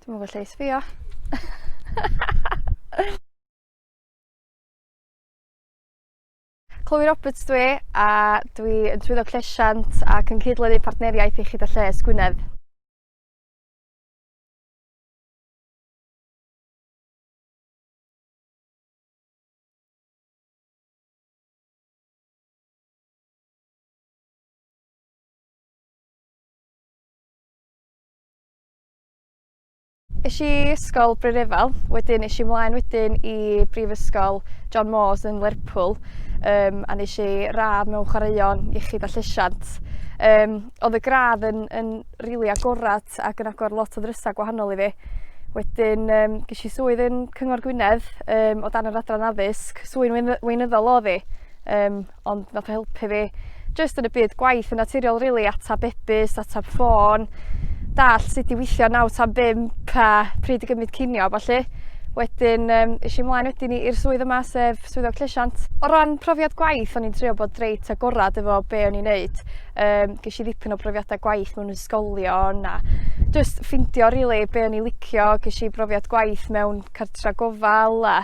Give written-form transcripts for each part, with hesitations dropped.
Dwi'n meddwl lle i sbïo. Chloe Roberts dwi, a dwi yn swyddog llesiant ac yn cydlynu partneriaeth iechyd a lles Gwynedd. Es i ysgol Brynefel, wedyn es i mlaen wedyn i Brifysgol John Moores yn Lerpwl, a nes i radd mewn chwaraeon iechyd a llesiant. Oedd y gradd yn rili agorad ac yn agor lot o ddrysau gwahanol i fi. Wedyn ges i swydd yn Cyngor Gwynedd o dan yr adran addysg, swydd weinyddol oedd hi, ond nath o helpu fi jyst yn y byd gwaith yn naturiol rili, atab e-byst, atab ffôn, dall sut i weithio 9 tan 5 a pryd i gymryd cinio a ballu. Wedyn es i mlaen wedyn i'r swydd yma, sef swyddog llesiant. O ran profiad gwaith, o'n i'n trio bod reit agorad efo be o'n i'n neud. Ges i ddipyn o profiadau gwaith mewn ysgolion a just ffindio rili be o'n i'n licio. Ges i brofiad gwaith mewn cartra gofal a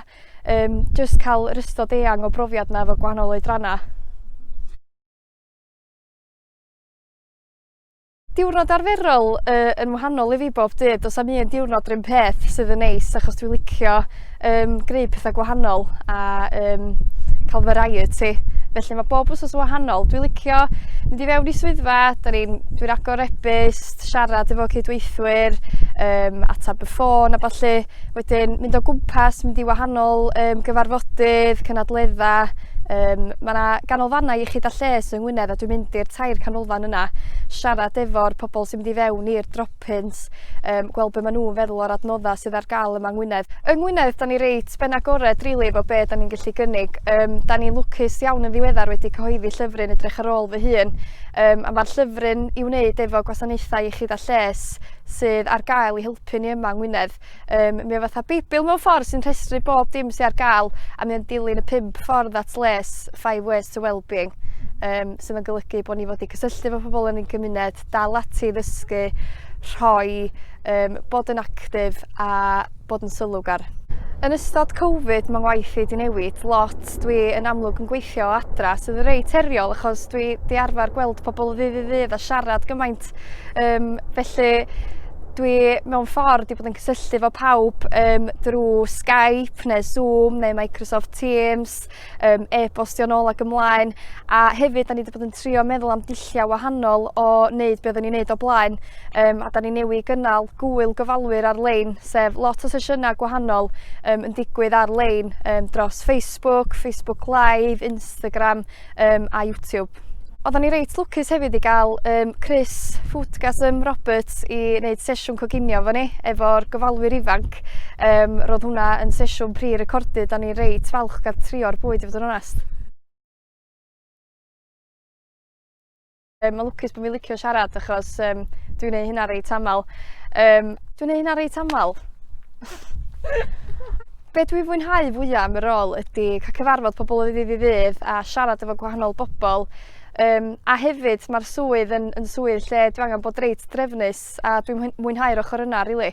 just cael yr ystod eang o brofiad na efo gwahanol oedrana. Diwrnod arferol yn wahanol i fi bob dydd. Does am un diwrnod yr un peth sydd yn neis, achos dwi'n licio gwneud pethau gwahanol a cael variety. Felly mae bob wsos wahanol. Dwi'n licio mynd i fewn i swyddfa, dwi'n agor e-byst, siarad efo cydweithwyr, atab y ffôn a ballu. Wedyn mynd o gwmpas, mynd i wahanol gyfarfodydd, cynadleddau. Mae yna ganolfannau iechyd a lles yng Ngwynedd a dwi'n mynd i'r 3 canolfan yna, siarad efo'r pobl sy'n mynd i fewn i'r drop-ins, gweld be maen nhw'n feddwl o'r adnoddau sydd ar gael yma yng Ngwynedd. Yng Ngwynedd, da ni reit ben agored rili efo be da ni'n gallu gynnig. Da ni'n lwcus iawn yn ddiweddar wedi cyhoeddi llyfryn Edrych ar ôl fy hun. A mae'r llyfryn i wneud efo gwasanaethau iechyd a lles sydd ar gael i helpu ni yma yng Ngwynedd. Mae o fatha Beibl mewn ffordd sy'n rhestru bob dim sydd ar gael, a mae'n dilyn y 5 ffordd at les, 5 ways to well-being, sydd yn golygu bod ni fod i cysylltu efo pobl yn ein gymuned, dal ati i ddysgu, rhoi, bod yn actif a bod yn sylwgar. Yn ystod Covid, mae ngwaith i wedi newid lot. Dwi yn amlwg yn gweithio o adra, sydd yn reit heriol achos dwi 'di arfer gweld pobl o ddydd i ddydd a siarad gymaint. Felly dwi mewn ffordd 'di bod yn cysylltu efo pawb drwy Skype neu Zoom neu Microsoft Teams, e-bostio nôl ac ymlaen, a hefyd da ni 'di bod yn trio meddwl am dulliau wahanol o wneud be oedden ni'n wneud o blaen, a da ni newydd gynnal gwyl gyfalwyr ar-lein, sef lot o sesiynau gwahanol yn digwydd ar-lein dros Facebook, Facebook Live, Instagram a YouTube. Oedden ni reit lwcus hefyd i gael Chris Foodgasm Roberts i wneud sesiwn coginio efo ni, efo'r gofalwyr ifanc. Roedd hwnna yn sesiwn pre-recorded, a ni reit falch gael trio'r bwyd i fod yn onest. Mae'n lwcus bod fi'n licio siarad achos dwi'n neud hynna reit aml. Be dwi'n fwynhau fwyaf am y rôl ydy cael cyfarfod pobl o ddydd i ddydd a siarad efo gwahanol bobl. A hefyd mae'r swydd yn swydd lle dwi angen bod reit drefnus a dwi'n mwynhau'r ochr yna rili.